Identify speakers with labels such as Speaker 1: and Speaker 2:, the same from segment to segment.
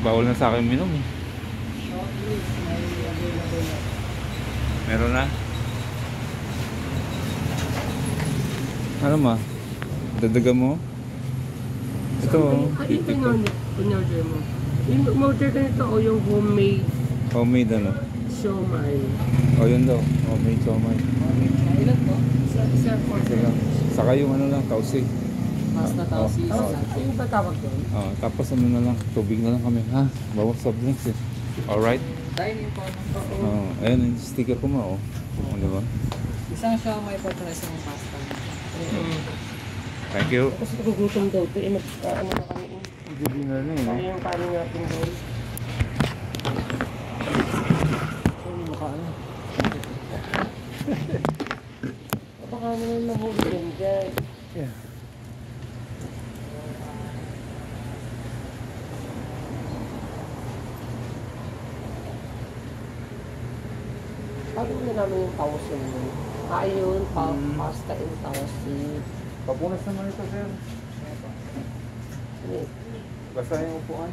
Speaker 1: Bawal na sa akin minom eh. Meron na. Ano ma? Dadagan mo? Ito oh.
Speaker 2: Ito yung in-order mo. In-order ka nito o yung homemade
Speaker 1: Homemade ano?
Speaker 2: siomai.
Speaker 1: O yun daw. Homemade siomai.
Speaker 2: Ilan po? Isa po.
Speaker 1: Sige lang. Saka yung ano lang, tausi.
Speaker 2: Pasta tausi. Yung ba tawag doon?
Speaker 1: Tapos ano na lang, tubig na lang kami. Ha? Bawang soft drinks eh. Alright?
Speaker 2: Dining po.
Speaker 1: Ayan yung sticker ko ma oh. Diba?
Speaker 3: Isang siomai po at isang pasta.
Speaker 1: Thank you.
Speaker 2: Kasi nagugutom daw ito. Ano na kami.
Speaker 1: Dinner na yun
Speaker 2: Ano
Speaker 1: eh.
Speaker 2: yung kanin natin doon?
Speaker 3: Hindi mo ka ano.
Speaker 2: Baka naman mahuli din dyan.
Speaker 1: Yeah.
Speaker 2: Paano na namin yung tausin mo? Ayun, pasta and tausin.
Speaker 1: Papunas naman ito sir.
Speaker 2: Ano?
Speaker 1: Basta yung upuan.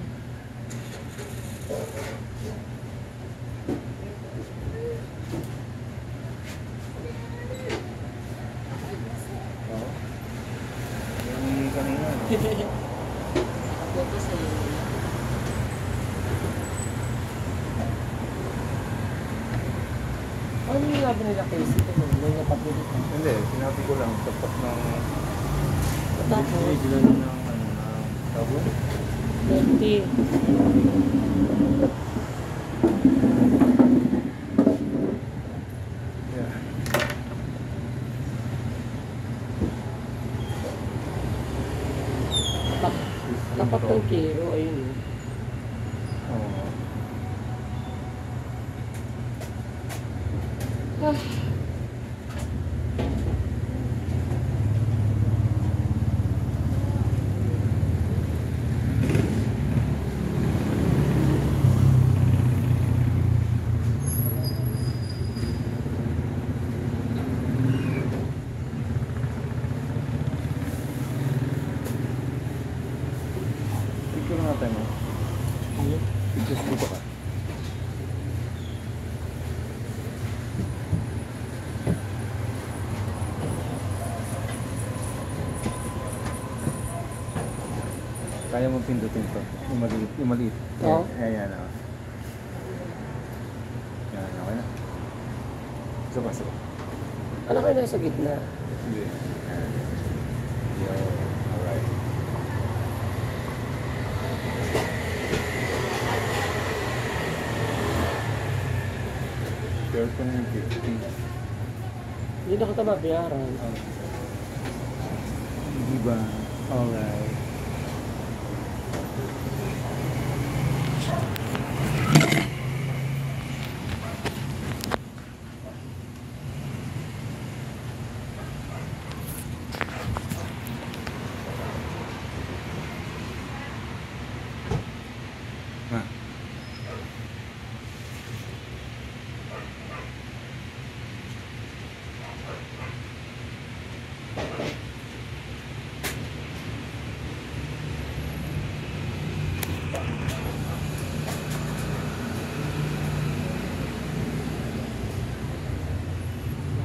Speaker 1: Oo. Yung kanina.
Speaker 3: Ito sa iyo.
Speaker 2: Ano yung labi nila Casey? Ito mo, may napapili ka.
Speaker 1: Hindi, sinabi ko lang tapat ng
Speaker 2: Tapos,
Speaker 1: original ng ano na tawag.
Speaker 2: 20.
Speaker 1: Yeah.
Speaker 2: Tapat ng kilo, ayun.
Speaker 1: Oo. Picture na natin mo. Picture dito ka. Kaya mong pindutin to. Yung maliit. Yung maliit.
Speaker 2: Oo.
Speaker 1: Ayan. Yan, okay na. Saba.
Speaker 2: Ano kayo nasa gitna?
Speaker 1: Hindi. Yo, alright. Share ko na yung 50.
Speaker 2: Hindi na kita mabayaran.
Speaker 1: Diba? Alright. Ah.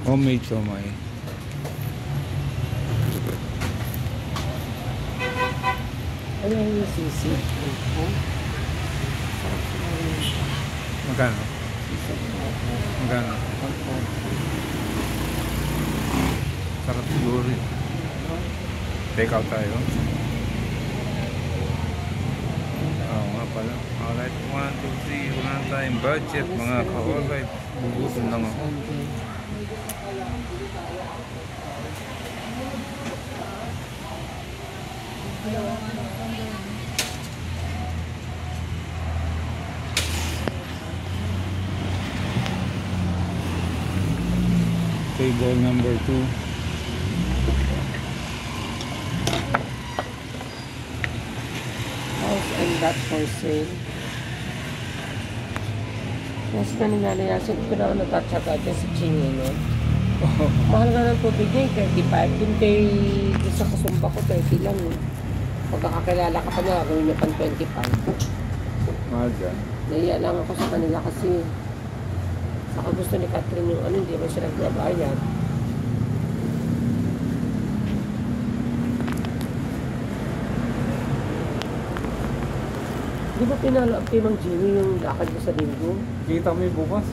Speaker 1: Homemade siomai.
Speaker 2: Ano yung sisi?
Speaker 1: Magkano? Magkano? Sarap siguro rin. Take out tayo. Oo nga pala. Alright, 1, 2, 3. Wala na tayong budget mga ka-alright. Bugutom lang ako. Table number 2.
Speaker 2: House and that for sale. Mas na nangyayasip ko na ako natatsaga dyan sa Chingy, no? Mahal nga ng tubig niya, 35. Dun kay sa kasumba ko, 30 lang. Pagkakakilala ka pa niya, gawin niya pang 25.
Speaker 1: Mahal dyan.
Speaker 2: Naiya lang ako sa kanila kasi saka gusto ni Catherine yung ano, hindi ba siya nagbabayad. Di ba pinalo ang Timang Jimmy yung lakad mo sa linggo?
Speaker 1: Kita mo yung bukas.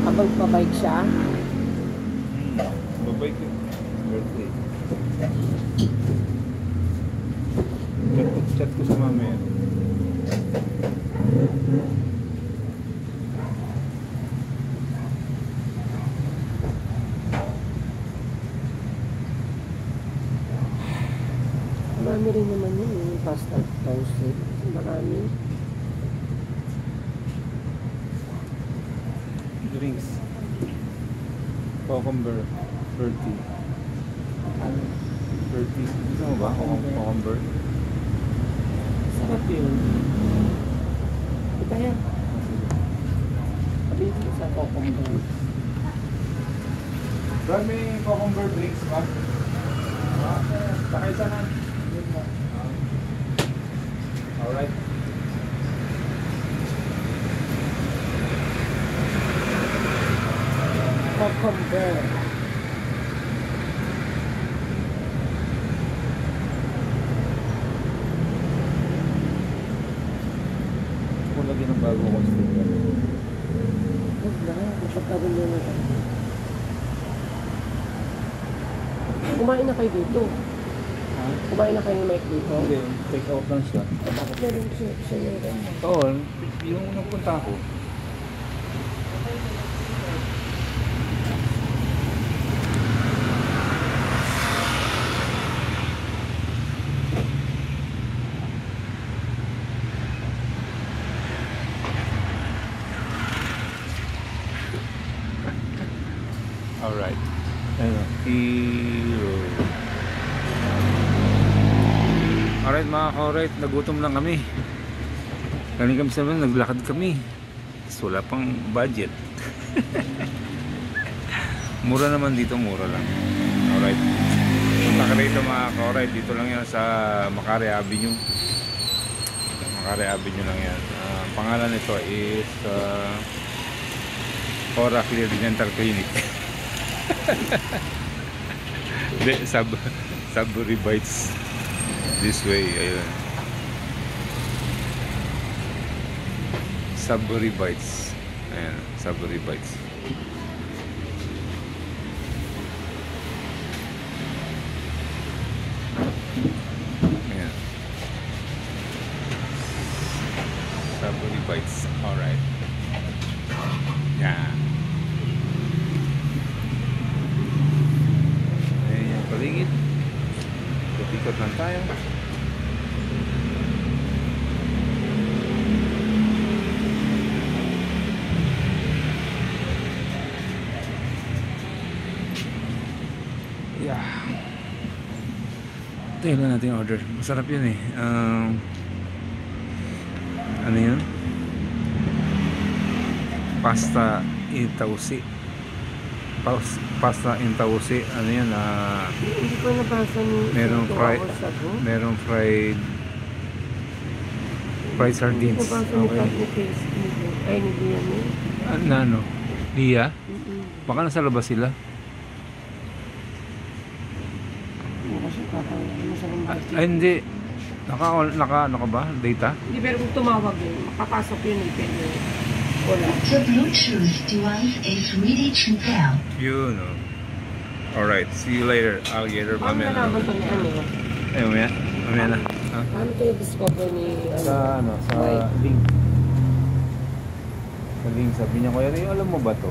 Speaker 2: Habang pabike siya,
Speaker 1: Babay ko. Birthday. Chat ko sa mama yan.
Speaker 2: marami rin naman yun yung pasta toasted. Marami.
Speaker 1: Drinks. Cucumber. 30. 30. Gusto mo ba? Cucumber.
Speaker 2: Sarap yun. Ito yan. Sabihin mo sa cucumber.
Speaker 1: Brad, may cucumber drinks ba? Pakay sana. Alright.
Speaker 2: Cucumber.
Speaker 1: Kung lagi ng bago kong sticker.
Speaker 2: Huwag na. Napagkaroon nyo na. Kumain na kayo dito.
Speaker 1: Ha?
Speaker 2: Kumain na kayo ni Mike dito.
Speaker 1: Hindi, take out lang siya.
Speaker 2: Bakit meron siya meron?
Speaker 1: Oo, yung nagpunta ako. Alright. Ano? Hero. Alright mga ka-alright, nagutom lang kami. Galing kami sa mga, naglakad kami. So, wala pang budget. Mura naman dito, mura lang. Alright. Punta ka rito mga ka-alright, dito lang yan sa Macari Avenue. Macari Avenue lang yan. Pangalan nito is Ora Clear Dental Clinic. Hindi, Sudbury Bites. This way, ayun. Sudbury Bites. Ayan, Sudbury Bites. Ayan. Sudbury Bites. Alright. Yeah. Ayan yung paligid. Ikot lang tayo. Yeah. Ito lang natin order. Masarap yun eh. Ano yun? Pasta itausi. Pasta intausi. Ano yun?
Speaker 2: Hindi ko nabasa ni
Speaker 1: Merong fried sardines.
Speaker 2: Hindi ko nabasa ni Pati Tasty. Ay, hindi yan eh.
Speaker 1: Ano? Lia? Baka nasa labas sila.
Speaker 2: Hindi kasi kakain mo sa kumbati.
Speaker 1: Ay, hindi. Naka ano ka ba? Data?
Speaker 2: Hindi, pero kung tumawag yun, makapasok yun eh. Pero wala.
Speaker 4: The Bluetooth device is ready to pair.
Speaker 1: Yun, oh. Alright, see you later, alligator.
Speaker 2: Paano
Speaker 1: Mamaya na.
Speaker 2: nalaman ito ni ano?
Speaker 1: Ay, mamaya. Mamaya na. Ha?
Speaker 2: Paano kayo discover ni
Speaker 1: Sa ano, sa
Speaker 2: Mike?
Speaker 1: link. Sa link, sabi niya, Kuya Ray, alam mo ba to?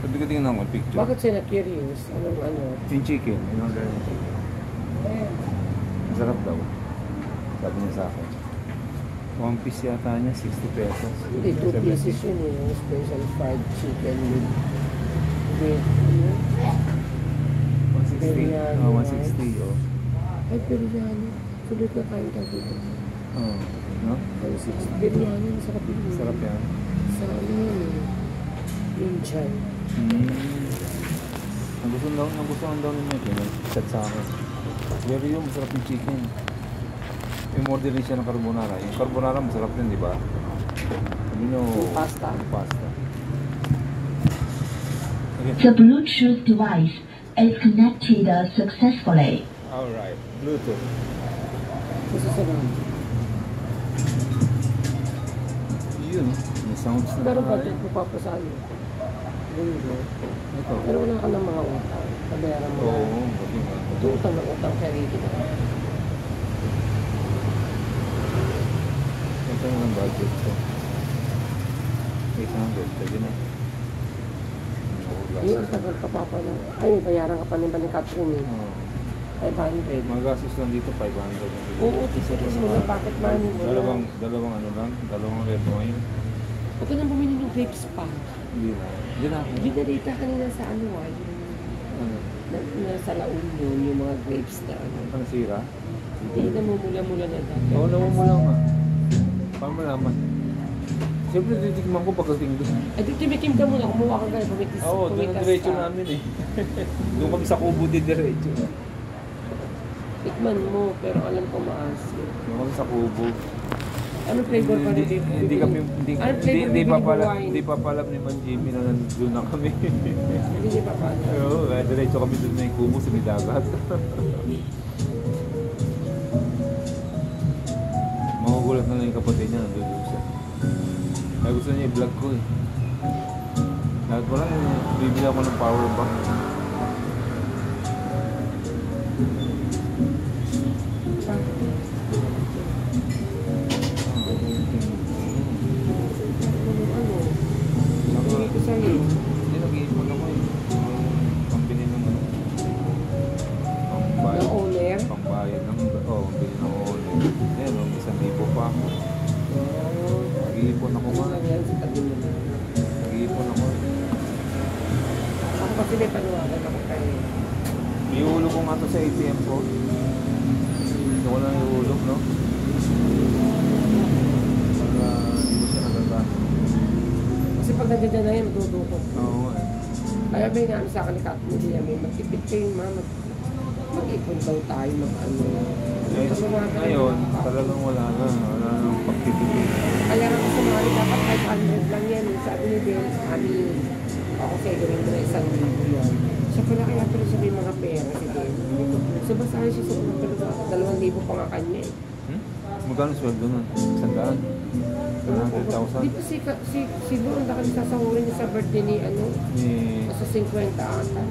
Speaker 1: Sabi ko, tingnan ko, picture.
Speaker 2: Bakit siya na-curious? Anong ano?
Speaker 1: Yung chicken, in order ng chicken. Masarap daw. Sabi niya sa akin. One piece yata niya, 60 pesos.
Speaker 2: Hindi, 2 pieces yun eh. Yung special fried chicken with ano?
Speaker 1: 160.
Speaker 2: Biryani,
Speaker 1: Oh, 160. Oh.
Speaker 2: Ay, biryani. Sulit na kain ka dito.
Speaker 1: Oh. No?
Speaker 2: 160. Biryani, masarap yun.
Speaker 1: Sarap yan.
Speaker 2: Sa ano yun eh. Yung dyan.
Speaker 1: Nagustuhan daw ni Mike. Nag-chat sa akin. Pero yung masarap yung chicken. Yung order rin siya ng carbonara. Yung carbonara masarap din, di ba? Sabi nyo,
Speaker 2: Yung pasta.
Speaker 1: yung pasta.
Speaker 4: The Bluetooth device is connected successfully.
Speaker 1: Alright, Bluetooth.
Speaker 2: Susunod.
Speaker 1: Yun, may sounds na
Speaker 2: Pero
Speaker 1: tayo.
Speaker 2: budget mo pa sa iyo. Ganyan.
Speaker 1: Ito.
Speaker 2: Pero wala ka ng mga utang. Kabayaran mo
Speaker 1: Oo,
Speaker 2: na.
Speaker 1: pati nga.
Speaker 2: Utang na utang kay Ricky na.
Speaker 1: Ito na ang budget ko. 800, pwede na.
Speaker 2: Yung ang tagal ka pa pala. Ay, may bayaran ka pa ni Catherine eh.
Speaker 1: Oo.
Speaker 2: 500.
Speaker 1: Mga gastos lang dito, 500.
Speaker 2: Oo, tisis mo na pocket money mo.
Speaker 1: Dalawang ano lang, dalawang reto ngayon.
Speaker 2: Huwag ka nang bumili ng grapes pa.
Speaker 1: Hindi na. Hindi na ako.
Speaker 2: Ginalita kanina sa ano
Speaker 1: Ano?
Speaker 2: nasa La Union, yung mga grapes na ano.
Speaker 1: Ang sira?
Speaker 2: Hindi, namumula-mula na dati.
Speaker 1: Oo, namumula nga. Paano malaman? Siyempre, titikman ko pagdating doon.
Speaker 2: Ay, timikim ka muna, kumuha ka gaya, pumitis.
Speaker 1: Oo, doon ang diretso namin eh. Doon kami sa Kubo din diretso.
Speaker 2: Tikman mo, pero alam ko maasim.
Speaker 1: Doon kami sa Kubo.
Speaker 2: Ano flavor pa rin?
Speaker 1: Hindi kami, hindi,
Speaker 2: Ano flavor
Speaker 1: hindi pa
Speaker 2: bibili mo
Speaker 1: pala,
Speaker 2: wine?
Speaker 1: hindi pa pala ni Man Jimmy na nandun na kami.
Speaker 2: Hindi pa pa.
Speaker 1: Oo, kaya diretso kami doon na yung Kubo sa Midagat. Magugulat na lang yung kapatid niya, nandun doon siya. Kaya gusto niya i-vlog ko eh. Lahat ko lang, bibili ako ng power bank.
Speaker 2: Ano? Hindi ko sa'yo.
Speaker 1: Hindi, nag-iipon ako eh. Pambili ng ano.
Speaker 2: Ng owner?
Speaker 1: Pambayad ng, pambili ng owner. Yan, 1,000 pa ako. Nag-iipon ako nga.
Speaker 2: Ano yan sa tabi mo?
Speaker 1: Nag-iipon ako eh.
Speaker 2: Ako kasi may panuwagan ako kayo.
Speaker 1: Iulo ko nga to sa ATM ko. Ito ko lang iulog, no? Para hindi ko siya nagagano.
Speaker 2: Kasi pag nandiyan na yan, matudukot.
Speaker 1: Oo nga eh.
Speaker 2: Kaya may naano sa akin ni Kat mo niya, may magtipid kayo ma, mag-ipon daw tayo, mag-ano.
Speaker 1: Ngayon, talagang wala na. Wala nang pagtitipid.
Speaker 2: Kaya nga sa mga dapat 500 lang yan. Sabi ni Ben, ani, ako sa'yo gawin mo na 1,000 yan. Siya pala kaya pero sabi mga pera si Ben. So basahin siya sa unang pero 2,000 pa nga kanya eh.
Speaker 1: Magkano sweldo nun? 100? 100,000?
Speaker 2: Di ba si Bo, ang laki sasahurin niya sa birthday ni ano,
Speaker 1: Ni
Speaker 2: nasa 50 ata.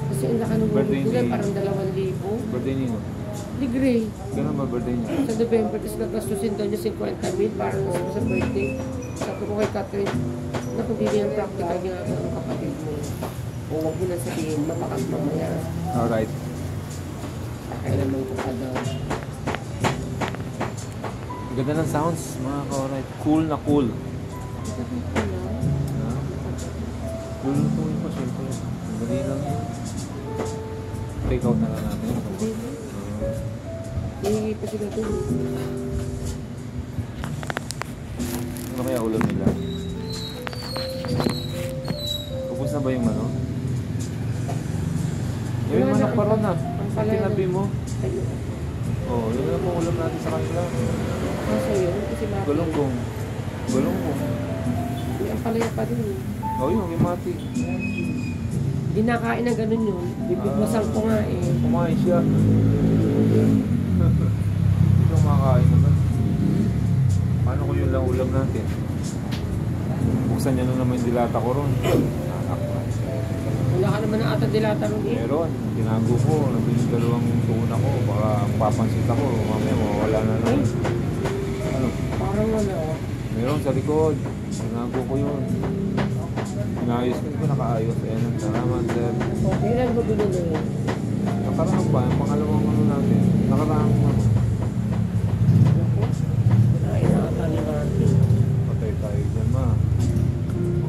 Speaker 2: Kasi ang laki ng
Speaker 1: Birthday
Speaker 2: bubog
Speaker 1: ni-
Speaker 2: parang 2,000.
Speaker 1: birthday nino?
Speaker 2: Di Gray.
Speaker 1: Gano'n ba birthday niya?
Speaker 2: Sa November, tapos nagkastusin daw niya 50,000 para sa birthday. Sabi ko kay Catherine, naku, hindi yung practical ginagawa ng kapatid mo. O huwag mo na sabihin, mapakas mamaya.
Speaker 1: Alright.
Speaker 2: Kaya naman ko pa daw.
Speaker 1: Ganda ng sounds, mga ka-alright. Cool na cool. Lulutuin pa syempre. Madali lang yun. Take out na lang natin.
Speaker 2: Hihingi pa sila dun.
Speaker 1: Ano kaya ulam nila? Ubus na ba yung ano? Yung
Speaker 2: Wala
Speaker 1: manok
Speaker 2: na,
Speaker 1: pa ron ah.
Speaker 2: ang pala
Speaker 1: Tinabi mo.
Speaker 2: Ayun.
Speaker 1: Oo, yun na po ulam natin sa kanila.
Speaker 2: Kaso yun, kasi mati.
Speaker 1: Galunggong. Galunggong.
Speaker 2: May ang palaya pa din eh.
Speaker 1: Oo, yung mati.
Speaker 2: Di nakain na ganun yun. Bibigwasan ko nga eh.
Speaker 1: Kumain siya. Hindi ko makakain naman. Paano ko yun lang ulam natin? Buksan niya na naman yung dilata ko ron. Anak ko.
Speaker 2: Wala ka naman na ata dilata ron eh.
Speaker 1: Meron. Tinago ko. Nandun yung dalawang tuna ko. Baka papansit ako. Mamaya mawala na naman. Ano?
Speaker 2: Parang wala oh.
Speaker 1: Meron sa likod. Tinago ko yun. Inayos ko. Hindi ko nakaayos. Ayan. Salamat sir.
Speaker 2: Okay lang mo doon na yun.
Speaker 1: Nakaraan pa. Yung pangalawang ano natin. Nakaraan ano.
Speaker 2: Ay, nakatali natin.
Speaker 1: Patay tayo dyan ma.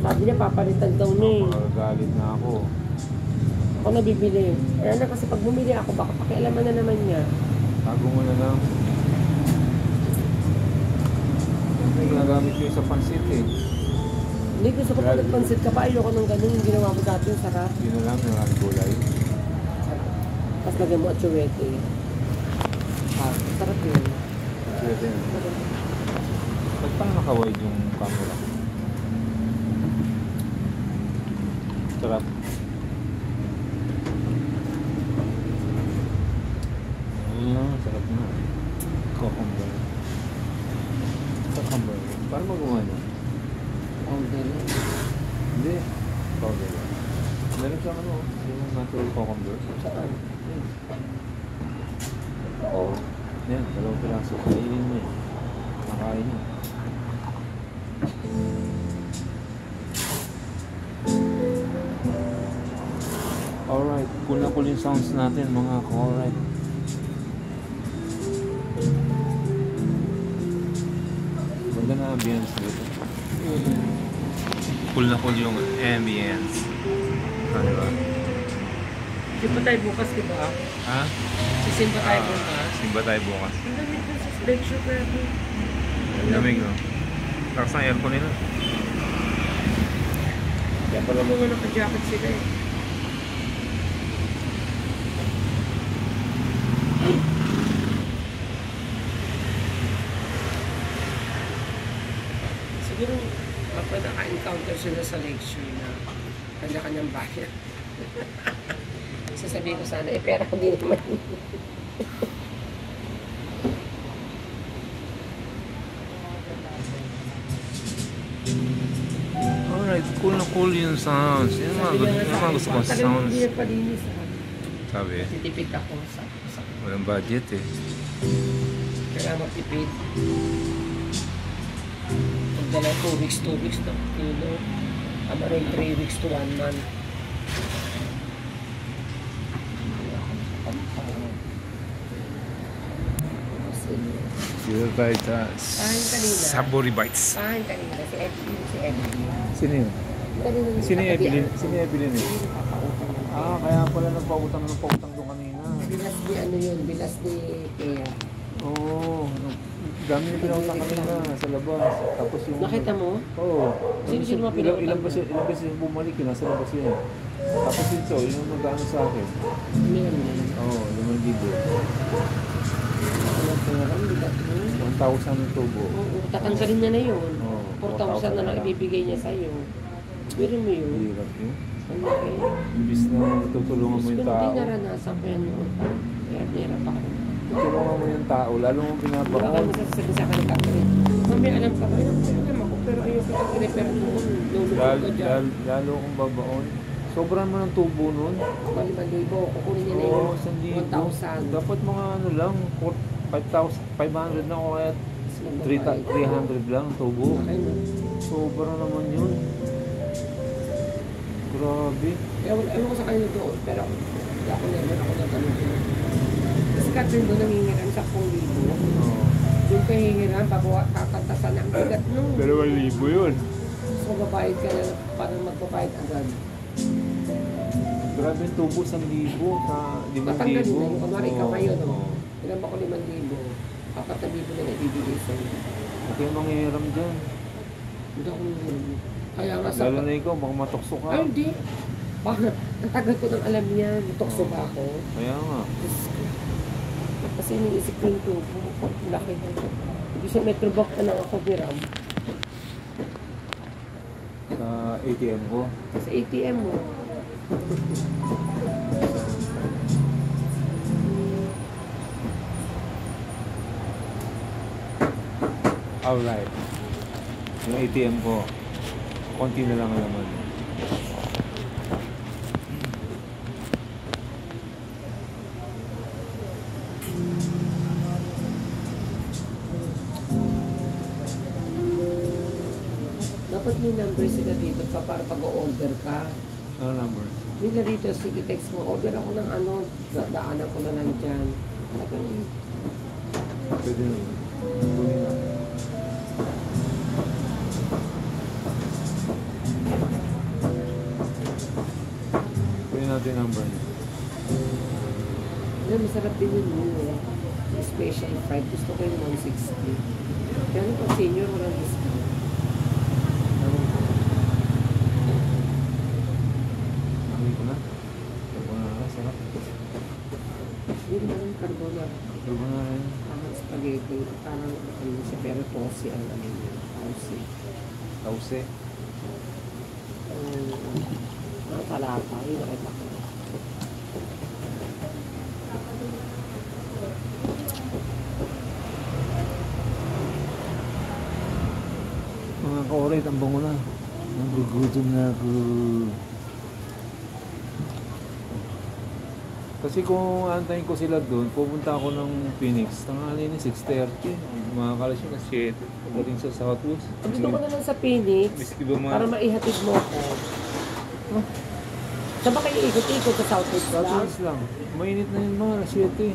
Speaker 2: Sabi niya, papalitan daw niya eh.
Speaker 1: Makagalit na ako.
Speaker 2: Ako nabibili. Kaya na kasi pag bumili ako, baka pakialaman na naman niya.
Speaker 1: Tago mo na lang. Siyempre, ginagamit ko yung sa pansit eh.
Speaker 2: Hindi, gusto ko pag nagpansit ka pa, ayoko nung ganun. Yung ginawa mo dati, yung sarap.
Speaker 1: Yun na lang, yung gulay.
Speaker 2: Tapos lagyan mo at churete.
Speaker 1: natin. Ba't pang naka-wide yung camera? Sarap. Sarap na. Cucumber. Cucumber. Paano magawa niya?
Speaker 2: Powder.
Speaker 1: Hindi. Powder. Meron siyang ano, yung natural cucumber.
Speaker 2: Saan?
Speaker 1: Oo. Yan, 2 piraso. Kainin mo eh. Nakain mo. Alright, cool na cool yung sounds natin mga ka-alright. Maganda na ambience dito. Cool na cool yung ambience. Ano ba?
Speaker 2: Di ba tayo bukas, di ba?
Speaker 1: Ha?
Speaker 2: Sisimba tayo bukas.
Speaker 1: Simba tayo bukas.
Speaker 2: Ang lamig na sa lecture pero
Speaker 1: Lamig no? Lakas ng aircon nila.
Speaker 2: kaya pala mga naka-jacket sila eh. Siguro kapag naka-encounter sila sa lecture na kanya-kanyang bayan. Sasabihin ko sana, pera ko din naman.
Speaker 1: Alright, cool na cool yung sounds. Yung mga gusto kong sounds.
Speaker 2: Hindi palinis ha.
Speaker 1: Sabi,
Speaker 2: Titipid ako sa
Speaker 1: walang budget eh.
Speaker 2: kaya magtipid. Pagdala 2 weeks na kilo. Ama rin 3 weeks to 1 month.
Speaker 1: Dito tayo sa
Speaker 2: Kain kanina.
Speaker 1: Sabori Bites.
Speaker 2: Kain kanina si Evelyn.
Speaker 1: Sino yun?
Speaker 2: Kanina
Speaker 1: Sino yung Evelyn? Sino yung Evelyn eh?
Speaker 2: Nagpapautang.
Speaker 1: Kaya pala nagpautang doon kanina.
Speaker 2: Bilas ni ano yun, bilas ni Kea.
Speaker 1: Oo. Dami yung pinautang kanina sa labas. Tapos yung...
Speaker 2: Nakita mo?
Speaker 1: Oo.
Speaker 2: Sino mga pinautang?
Speaker 1: Ilang beses yung bumalik yun, nasa labas yun. Tapos ito, yun yung nag-ano sa akin.
Speaker 2: Ano yun?
Speaker 1: Oo, 5,000.
Speaker 2: Ano pera? Bigat mo?
Speaker 1: 1,000 yung tubo.
Speaker 2: Oo, tatanggalin niya na yun.
Speaker 1: Oo,
Speaker 2: 4,000 na lang ibibigay niya sa'yo. Pero mo yun.
Speaker 1: Hirap yun.
Speaker 2: Ano kayo?
Speaker 1: Imbis na tutulungan mo yung tao.
Speaker 2: Hindi naranasan ko yan noon. Kaya nirap ako.
Speaker 1: Tutulungan mo yung tao, lalo mong
Speaker 2: Baka
Speaker 1: pinabaon.
Speaker 2: masasabi sa kanila ka rin. Mami, alam ka ba? Alam ako, pero ayoko itong i-repair noon. Lulukot ko dyan.
Speaker 1: Lalo kong babaon. Sobrang mo ng tubo nun.
Speaker 2: 5,000. Kukunin niya na
Speaker 1: Oo,
Speaker 2: yung
Speaker 1: 1,000.
Speaker 2: 1,000.
Speaker 1: Dapat mga ano lang, 500 na o kaya 300 lang tubo.
Speaker 2: Okay, no?
Speaker 1: Sobra naman yun. Grabe.
Speaker 2: Ewan ko sa kanila doon, pero hindi ako nagtanong ko. Kasi Catherine doon nangingiram sa 10,000.
Speaker 1: Oo.
Speaker 2: Doon ka hingiram, kakantasan ang bigat nung.
Speaker 1: 2,000 yun.
Speaker 2: So, babayad ka na parang magbabayad agad.
Speaker 1: Grabe yung tubo, 1,000 sa 5,000.
Speaker 2: Tatanggalin na yung kunwari ka ngayon, no?
Speaker 1: Oo.
Speaker 2: Ilan ba ko 5,000? 4,000 na ibibigay sa'yo.
Speaker 1: Huwag kayong manghihiram dyan.
Speaker 2: Hindi ako nangyayari. Kaya nga sa...
Speaker 1: Lalo na ikaw, baka matokso ka.
Speaker 2: Ay, hindi. Bakit? Ang tagal ko nang alam niya. Butokso ba ako?
Speaker 1: Kaya nga.
Speaker 2: Diyos ko. Kasi iniisip ko yung tubo. Laki na. Hindi siya metrobox na lang ako biram.
Speaker 1: Sa ATM ko.
Speaker 2: Sa ATM mo.
Speaker 1: Alright. Yung ATM ko, konti na lang ang laman.
Speaker 2: Dapat may number sila dito pa para pag-order ka.
Speaker 1: Ano number?
Speaker 2: Nila dito, sige text mo, order ako ng ano, daanan ko na lang dyan.
Speaker 1: Pwede naman. Kunin na. Kunin natin number niya.
Speaker 2: Yan, masarap din yun eh. Special fried. Gusto ko yung 160. Kaya nung pag senior, walang discount.
Speaker 1: Nakita ko na. Carbonara, sarap.
Speaker 2: Hindi naman yung carbonara.
Speaker 1: Carbonara yun.
Speaker 2: Tama sa spaghetti. Parang ano siya, pero tosi ang ano niya. Tosi.
Speaker 1: Tause.
Speaker 2: Mga talapa, yun nakita ko.
Speaker 1: Mga ka-oray, ang bango na. Nagugutom na ako. Kasi kung antayin ko sila doon, pupunta ako ng Phoenix. Tanghali na 6:30. Makakalas yun na 7. Pagdating sa Southwest.
Speaker 2: Dito ko na lang sa Phoenix,
Speaker 1: Miski ba
Speaker 2: para maihatid mo ko. Saan ba kayo ikot-ikot sa Southwest lang?
Speaker 1: Southwest lang. Mainit na yun mga alas 7.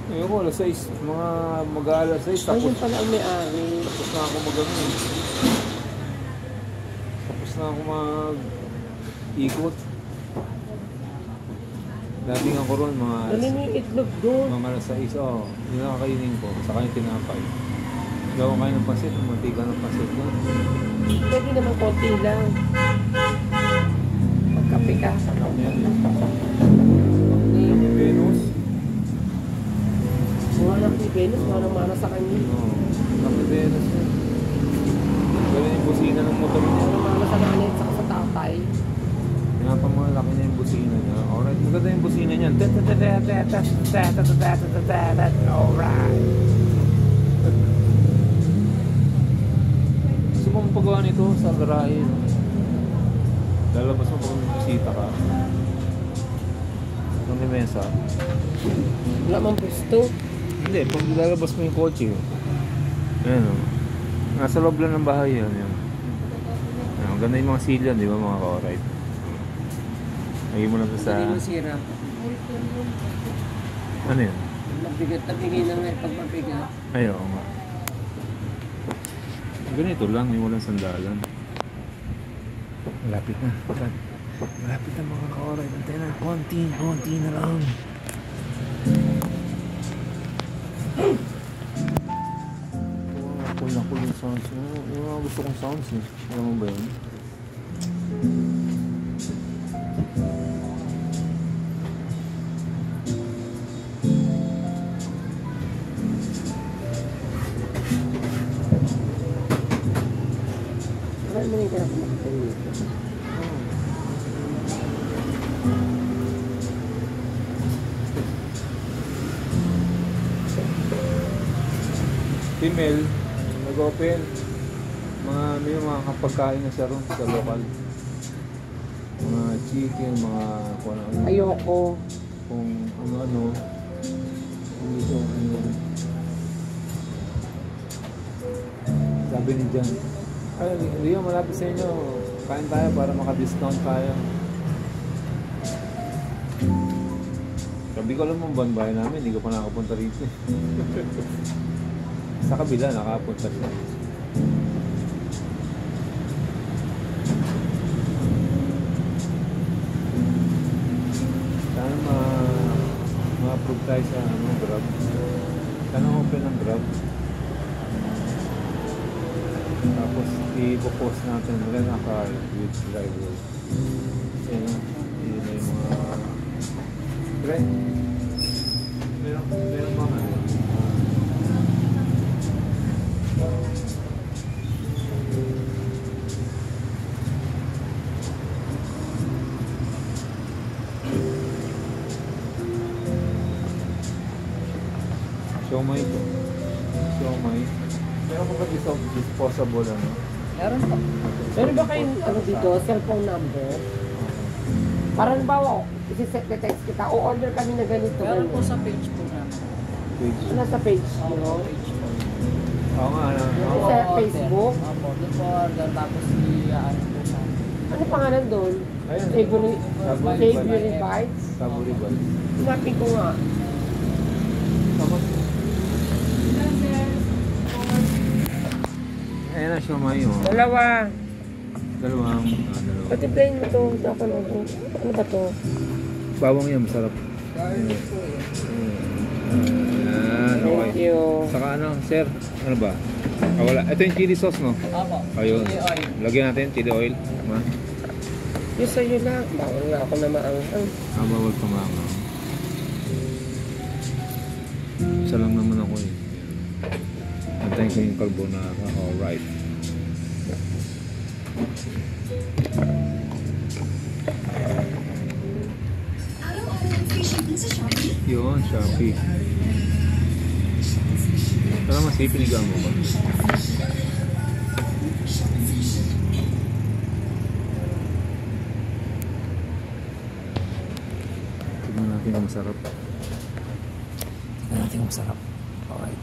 Speaker 1: Ngayon ko, alas 6. Mga mag-aalas 6. Tapos
Speaker 2: Ayun pala ang may-ari.
Speaker 1: na ako mag-ano. Tapos na ako mag-ikot. Dating ako ron, mga
Speaker 2: Dali mo yung itlog doon.
Speaker 1: alas 6. Oo, yun ang kakainin ko. Saka yung tinapay. Gawa kayo ng pasit, mantika ng pasit doon.
Speaker 2: Pwede naman konti lang. Magkape ka.
Speaker 1: Venus.
Speaker 2: Mga anak ni Venus, mana sa kanya.
Speaker 1: Oo, Cafe Venus yun. Ganun yung busina ng motor niya.
Speaker 2: Mana sa nanay at saka sa tatay.
Speaker 1: Nga pa mga laki na yung busina niya. Alright, maganda yung busina niya. Alright. Gusto mo pagawa nito sa garahe. Lalabas mo pag may bisita ka. Itong limesa.
Speaker 2: Wala mang gusto.
Speaker 1: Hindi, pag lalabas mo yung kotse. Ayan o. Nasa loob lang ng bahay yan. Ayan. Ayan, ganda yung mga silyan, di ba mga ka-alright? Lagyan mo lang sa...
Speaker 3: Hindi masira.
Speaker 1: Ano yun?
Speaker 3: Mabigat na bigay na nga pag mabigat.
Speaker 1: Ay, oo nga. Ganito lang, yung walang sandalan. Malapit na. Malapit na mga ka-alright. Antay na, konti na lang. Cool na cool yung sounds. Yung mga gusto kong sounds eh. Alam mo ba yun?
Speaker 2: Wala naman yung ganap makita dito.
Speaker 1: Female, nag-open. May mga kapagkain na siya ron sa lokal. Mga chicken, mga kung ano.
Speaker 2: Ayoko.
Speaker 1: Kung ano-ano. Dito, ano. Sabi ni Jan, ay, hindi yun, malapit sa inyo. Kain tayo para maka-discount tayo. Sabi ko alam mo, bahay namin, hindi ko pa nakapunta rito. Sa kabila, nakapunta siya. Sana ma-approve tayo sa Grab. Sana open ang Grab. Tapos i-post natin rin ang car with driver. Kasi yun na yung mga... Right? Meron mga ano. Siomay to. Siomay. Meron ko ba disposable ano?
Speaker 3: Meron pa.
Speaker 2: Meron ba kayong ano dito, cellphone number? Parang bawa, isi-set na text kita, o-order kami na ganito.
Speaker 3: Meron
Speaker 2: ganun.
Speaker 3: po sa page po na.
Speaker 1: Page.
Speaker 2: Ano sa page
Speaker 3: Opo,
Speaker 2: mo?
Speaker 3: page po.
Speaker 1: Oo nga, ano?
Speaker 2: Sa
Speaker 3: Opo,
Speaker 2: Facebook?
Speaker 3: Opo, doon po order tapos i-ano po sa
Speaker 2: Ano pangalan doon?
Speaker 1: Ayun.
Speaker 2: Savory Bites?
Speaker 1: Savory Bites.
Speaker 2: Sinapin ko nga.
Speaker 1: Tama. Ayan na siomay oh.
Speaker 2: Dalawa.
Speaker 1: Dalawa.
Speaker 2: Patiplayin mo to. Dapat na to. Ano ba to?
Speaker 1: Bawang yan, masarap.
Speaker 3: garlic po eh.
Speaker 1: Ayan, okay.
Speaker 2: Thank you.
Speaker 1: Saka ano, sir? Ano ba? Ah, wala. Ito yung chili sauce, no?
Speaker 3: Opo.
Speaker 1: Ayun.
Speaker 3: Chili oil.
Speaker 1: Lagyan natin chili oil. Ma?
Speaker 2: Yung sa'yo lang. Bawal nga ako na maanghang.
Speaker 1: Bawal tumama. Isa lang naman ako eh. chicken carbonara. Alright. Yun, Shopee. Tara mas pinigang mo ba? Tignan natin kung masarap. Tignan natin kung masarap. Alright.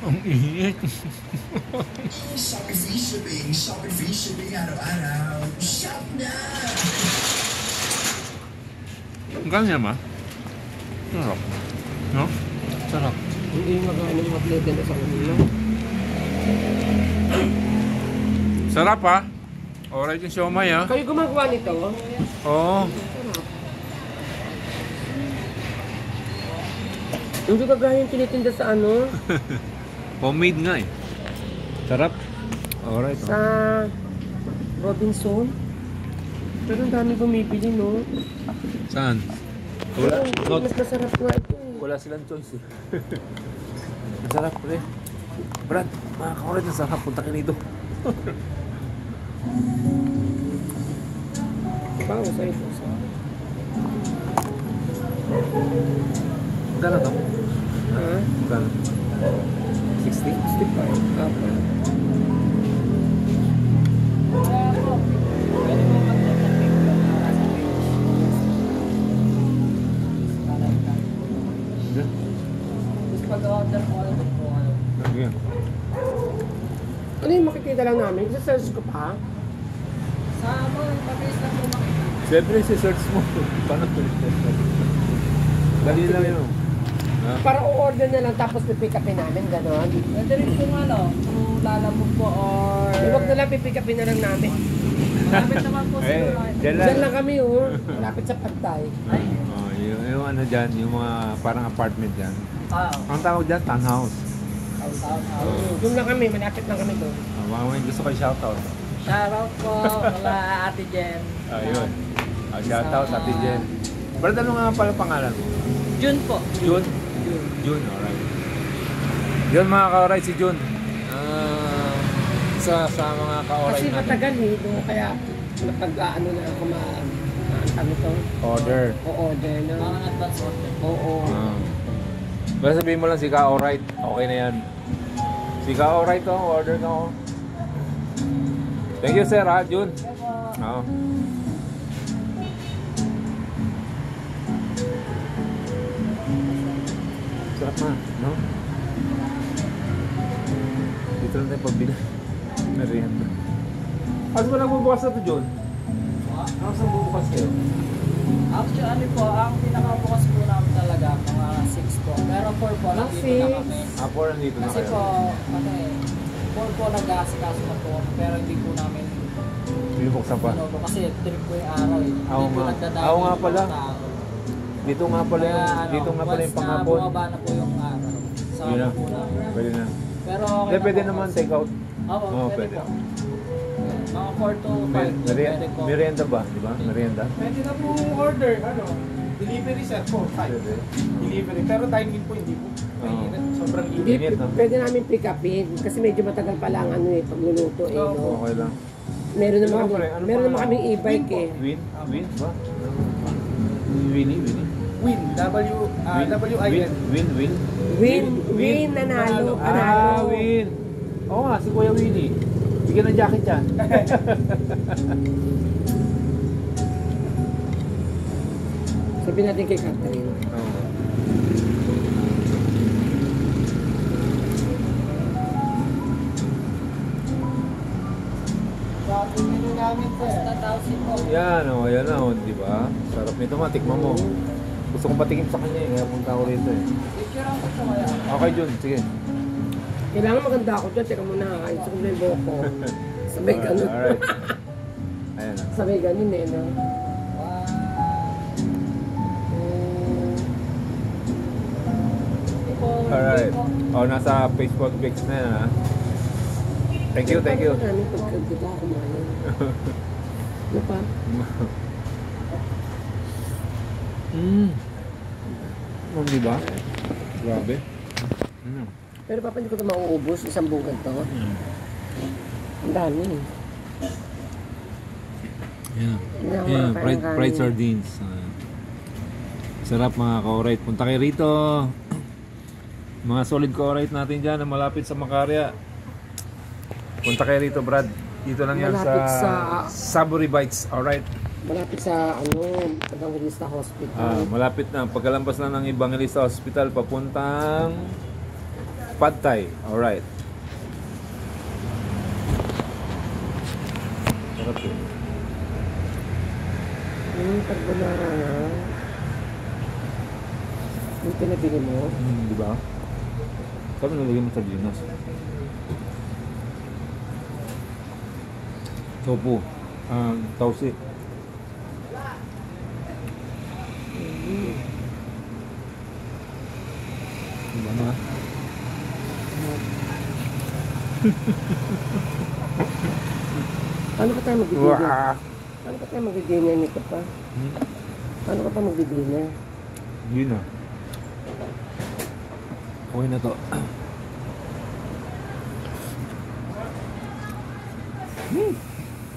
Speaker 1: Ang init.
Speaker 5: Shopee Free Shipping, Shopee Free Shipping araw-araw. Shop na!
Speaker 1: Ang ganyan ba? Sarap. No? Sarap.
Speaker 2: Hindi magkano mga plate na sa ulo.
Speaker 1: Sarap ha? Alright yung siomay ha?
Speaker 2: Kayo gumagawa nito?
Speaker 1: Oo.
Speaker 2: Sarap. Hindi ka gaya yung tinitinda sa ano?
Speaker 1: Homemade nga eh. Sarap. Alright.
Speaker 2: Sa Robinson. Pero ang dami bumibili, no?
Speaker 1: Saan? Wala.
Speaker 2: Oo, mas masarap nga ito.
Speaker 1: Wala silang choice eh. Masarap pre. Brad, mga kaulit na sarap. Punta kayo dito.
Speaker 2: Bago sa ito.
Speaker 1: Magkano to?
Speaker 2: Ha?
Speaker 1: Magkano? 60?
Speaker 2: 65. Apa.
Speaker 3: Pwede mo mag-check para sa page.
Speaker 1: Hindi.
Speaker 3: Tapos pag-order mo, ano po, ano.
Speaker 1: Sige.
Speaker 2: Ano yung makikita lang namin? Isa-search ko pa.
Speaker 3: Sa mo, pag-is na po makikita.
Speaker 1: Siyempre si-search mo. Paano to? Dali lang yun. Ha?
Speaker 2: Para o-order na lang tapos pipick upin namin, gano'n.
Speaker 3: Pwede rin kung ano, kung lalamog po or...
Speaker 2: Huwag na lang pipick upin na lang namin.
Speaker 3: Malapit naman po siguro.
Speaker 1: Diyan
Speaker 2: Diyan lang kami, oh. Malapit sa Pantay.
Speaker 3: Ay,
Speaker 1: Oh, yung ano dyan, yung mga parang apartment dyan. Ang tawag dyan, townhouse.
Speaker 2: Doon lang kami, malapit lang kami doon.
Speaker 1: Mga may gusto kayo shoutout.
Speaker 3: Shoutout po wala Ate Jen.
Speaker 1: Ayun. Shoutout sa Ate Jen. Brad, ano nga pala pangalan mo?
Speaker 3: Jun po.
Speaker 1: Jun? Jun, alright. Yun mga ka-alright, si Jun. Sa mga ka-alright
Speaker 2: Kasi
Speaker 1: natin.
Speaker 2: matagal eh, no? Kaya napag-ano na ako ano to?
Speaker 1: Order.
Speaker 2: O-order na.
Speaker 3: Mga advance order.
Speaker 2: Oo.
Speaker 1: Basta sabihin mo lang si ka-alright. Okay na yan. Si ka-alright to, order na ako. Thank you sir ha, Jun. Oo. Sarap na, no? Dito lang tayo pabili. Merienda. Ano ba nagbubukas na to, John? Ano saan bubukas kayo?
Speaker 3: Actually po, ang pinakabukas po namin talaga, mga 6 po. Pero 4 po, nandito na kami.
Speaker 1: Apo, nandito na
Speaker 3: Kasi
Speaker 1: kayo.
Speaker 3: po, ano eh, 4 po nag-aasikaso na po, pero hindi po namin,
Speaker 1: Binubuksan pa.
Speaker 3: ano po, kasi trip po yung araw eh.
Speaker 1: Oo
Speaker 3: Hindi po
Speaker 1: nga.
Speaker 3: nagdadami
Speaker 1: Oo nga
Speaker 3: yung
Speaker 1: pala.
Speaker 3: mga tao.
Speaker 1: Dito nga pala yung,
Speaker 3: Kaya, ano,
Speaker 1: dito nga pala yung
Speaker 3: once na
Speaker 1: panghapon.
Speaker 3: bumaba na po yung araw, sa
Speaker 1: Yun na.
Speaker 3: po namin.
Speaker 1: Pwede na.
Speaker 3: Pero okay
Speaker 1: Hindi,
Speaker 3: na
Speaker 1: pwede
Speaker 3: po.
Speaker 1: naman take out.
Speaker 3: Oo,
Speaker 1: Oo,
Speaker 3: pwede,
Speaker 1: pwede.
Speaker 3: po. Mga 4 to 5, pwede po.
Speaker 1: Merienda ba? Di ba? Merienda?
Speaker 6: Pwede na po order, ano, delivery sir po, type.
Speaker 1: Pwede.
Speaker 6: Delivery, pero dine-in po hindi po. Mahirap, sobrang
Speaker 2: Hindi,
Speaker 6: init.
Speaker 1: Init, no?
Speaker 2: pwede namin pick upin. Kasi medyo matagal pa lang ano eh, pagluluto eh. No?
Speaker 1: Okay lang.
Speaker 2: Meron naman
Speaker 1: Ano
Speaker 2: kami,
Speaker 1: pala? Ano
Speaker 2: meron
Speaker 1: pala?
Speaker 2: naman kaming e-bike eh.
Speaker 1: Win? Win ba? Winnie?
Speaker 6: Win, W-I-N.
Speaker 1: Win?
Speaker 2: Win, nanalo,
Speaker 1: Ah,
Speaker 2: nanalo.
Speaker 1: Win! Oo nga, si Kuya Winnie. Bigyan ng jacket yan.
Speaker 2: Sabihin natin kay Catherine.
Speaker 1: Oo.
Speaker 3: Grabe menu namin po. 1,000 po.
Speaker 1: Yan o, yan o, di ba? Sarap nito ma, tikman mo. Gusto kong patikim sa kanya eh, kaya punta ako rito eh.
Speaker 3: Picture ako sa kaya.
Speaker 1: Okay Jun, sige.
Speaker 2: Kailangan maganda ako dyan. Teka muna, ayos ko na yung buhok ko. Sabay ganun.
Speaker 1: Alright. Ayan o.
Speaker 2: Sabay ganun eh, no?
Speaker 1: Alright. Oh, nasa Facebook pics na yan ha. Thank you, thank you.
Speaker 2: Paano namin pagkagita kumain? Ano pa?
Speaker 1: Oh, di ba? Grabe.
Speaker 2: Pero papa, hindi ko ito mauubos. Isang bugad to. Ang dami.
Speaker 1: Yeah.
Speaker 2: Hindi ako
Speaker 1: Yeah,
Speaker 2: makakain ng
Speaker 1: fried
Speaker 2: kanin.
Speaker 1: sardines. Sarap mga ka-alright. Punta kayo rito. Mga solid ka-alright natin dyan na malapit sa Macarya. Punta kayo rito, Brad. Dito lang yan
Speaker 2: Malapit
Speaker 1: sa Saburi Bites. Alright.
Speaker 2: Malapit sa Evangelista Hospital.
Speaker 1: Malapit na. Pagkalampas na ng Evangelista Hospital, papuntang Pad Thai. Alright. Sarap yun.
Speaker 2: Carbonara nga. Yung pinabili mo.
Speaker 1: Di ba? Sabi nalagyan mo sa sardinas. Tofu. Tausi. Diba na?
Speaker 2: Paano ka tayo mag-dinner? Paano ka tayo mag-dinner nito pa? Paano ka pa mag-dinner?
Speaker 1: Hindi na. Okay na to.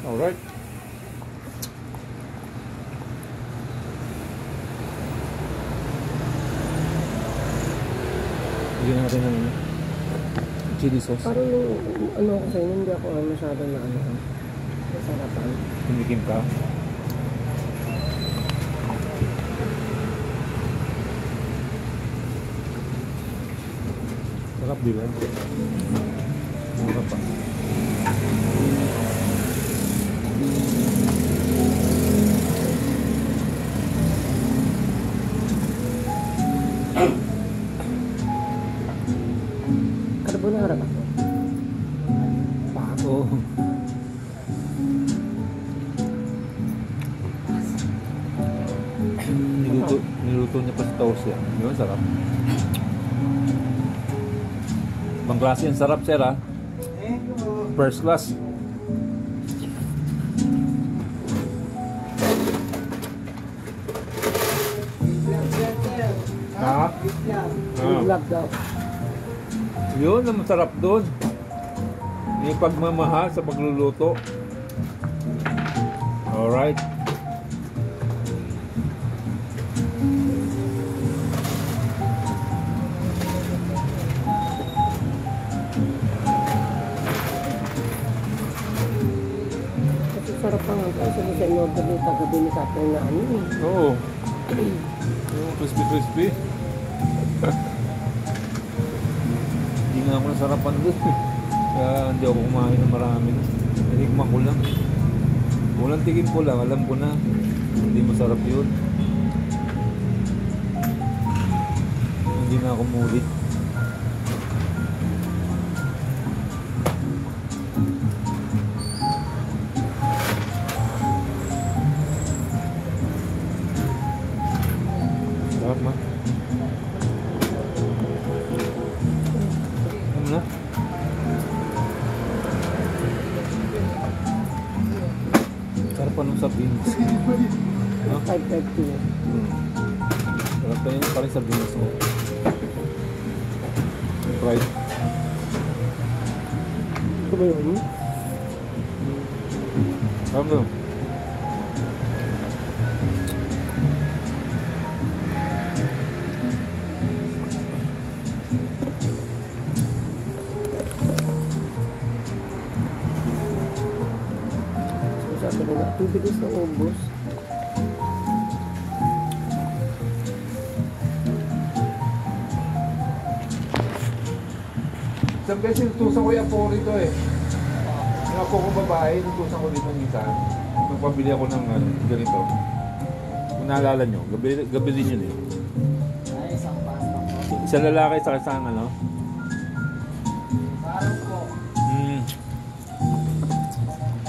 Speaker 1: Alright. Bigyan natin ng chili sauce.
Speaker 2: Parang yung ano ko sa'yo, hindi ako masyadong na ano. Masarapan.
Speaker 1: Tumikim ka. Sarap di ba? Mura pa.
Speaker 2: Carbonara ba?
Speaker 1: Oo. Niluto niya pa sa toast yan. Yun, sarap. Ibang klase yan, sarap sir ha. First class. Ha?
Speaker 2: Vlog daw.
Speaker 1: Yun ang masarap doon. Yung pagmamahal sa pagluluto. Alright.
Speaker 2: Kasi sarap pa nga. Kasi sa in-order nito kagabi ni Kapong na ano eh.
Speaker 1: Oo. Yung crispy. Hindi nga ako nasarapan doon. Kaya hindi ako kumain ng marami. Naligman ko lang. Walang tigim ko lang. Alam ko na. Hindi masarap yun. Hindi na ako mulit. Sarap ma. Ano na? Sarap pa nung sardines. No?
Speaker 2: 5:30.
Speaker 1: Sarap pa yun. Parang sardines mo. Fried.
Speaker 2: Ito ba yun?
Speaker 1: Sarap na.
Speaker 2: Sabi ko na, tubilis na ubos.
Speaker 1: Isang beses nutusan ko yung apo ko rito eh. Yung apo ko babae, nutusan ko dito minsan. Nagpabili ako ng ganito. Kung naalala nyo, gabi din yun eh.
Speaker 3: Ay, isang pasta po.
Speaker 1: Isang lalaki sa isang ano.
Speaker 3: Parang po.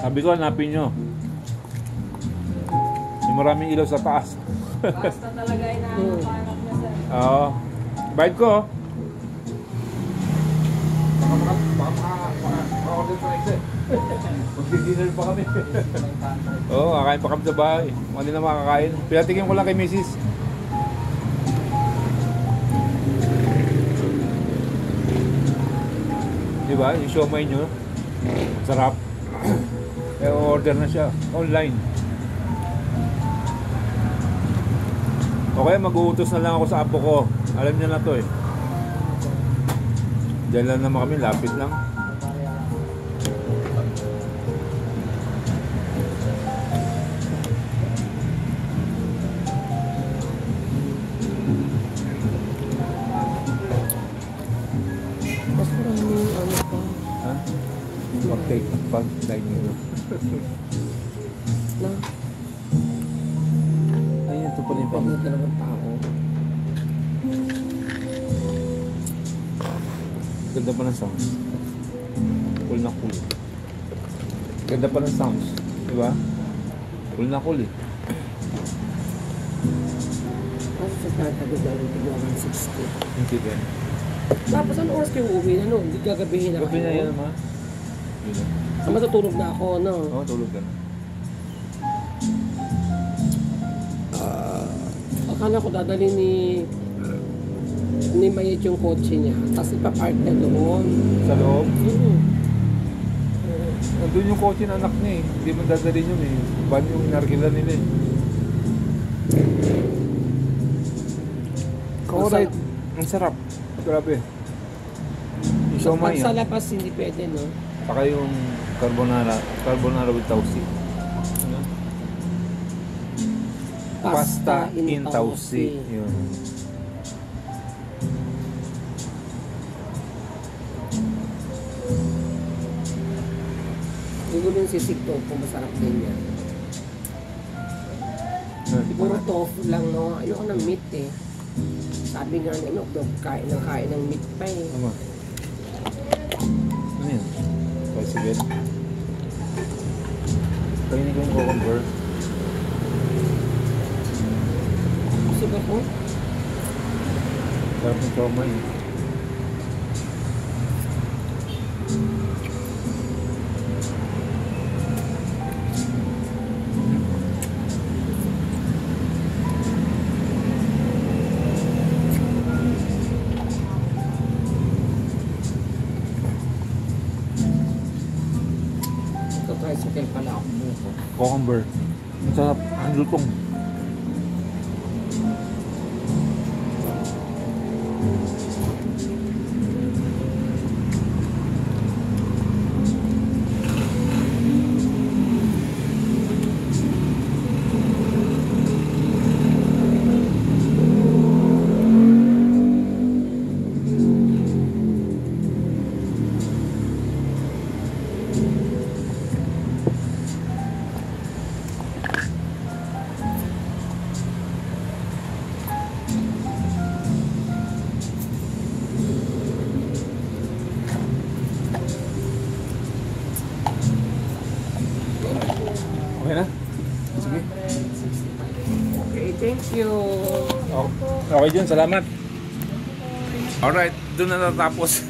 Speaker 1: Sabi ko, hanapin nyo. May maraming ilaw sa taas.
Speaker 3: Pasta talaga inaanap niya sir.
Speaker 1: Oo. Bayad ko. Baka order ko na Mag-dinner pa kami.
Speaker 3: 500.
Speaker 1: Oo, kakain pa kami sa bahay. Kung ano na makakain. Pinatigyan ko lang kay Mrs. Diba? Yung siomay nyo. Sarap. Eh, order na siya. Online. O kaya mag-uutos na lang ako sa apo ko. Alam niya na to eh. Diyan lang naman kami. Lapit lang.
Speaker 2: Mas maraming ano pa.
Speaker 1: Ha? Mag-take pag dining room.
Speaker 2: Na,
Speaker 1: Ayun, ito pala yung pang...
Speaker 2: pamilya dalawang tao.
Speaker 1: Ganda pa ng sounds. Cool na cool. Ganda pa ng sounds. Diba? Cool na cool eh.
Speaker 2: Kasi sa tatagod na rin tignan 160.
Speaker 1: Hindi din.
Speaker 2: Tapos ano oras kayo uuwi na no? Hindi gagabihin na
Speaker 1: Gabi na yan naman. Yun na.
Speaker 2: Matutulog na ako, no?
Speaker 1: Oo, tulog ka na.
Speaker 2: Akala ko dadali ni Mayet yung kotse niya, tapos ipapark na doon.
Speaker 1: Sa loob.
Speaker 2: Hmm.
Speaker 1: Nandun yung kotse ng anak niya eh. Hindi man dadalhin yun eh. Ban yung inarkila nila eh. Alright. Ang sarap. Grabe. Yung siomay
Speaker 2: Pag sa
Speaker 1: ah.
Speaker 2: labas, hindi pwede, no?
Speaker 1: Saka yung carbonara. Carbonara with tausi. Ano? Pasta in tausi. Yun.
Speaker 2: Siguro yung sisig tofu, masarap din yan. Siguro tofu lang, no? Ayoko ng meat, eh. Sabi nga ni ano, kain ng meat pa, eh.
Speaker 1: Ano? Ano yan? Tricycle? Kainin ko yung cucumber.
Speaker 2: Gusto ba po?
Speaker 1: Sarap ng siomay.
Speaker 2: Ito, tricycle pala ako buko.
Speaker 1: Cucumber. Ang sarap. Ang lutong. Okay na? Sige.
Speaker 2: Okay, thank you.
Speaker 1: Okay dyan, salamat. Alright, doon na natapos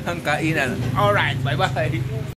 Speaker 1: ang kainan. Alright, bye-bye.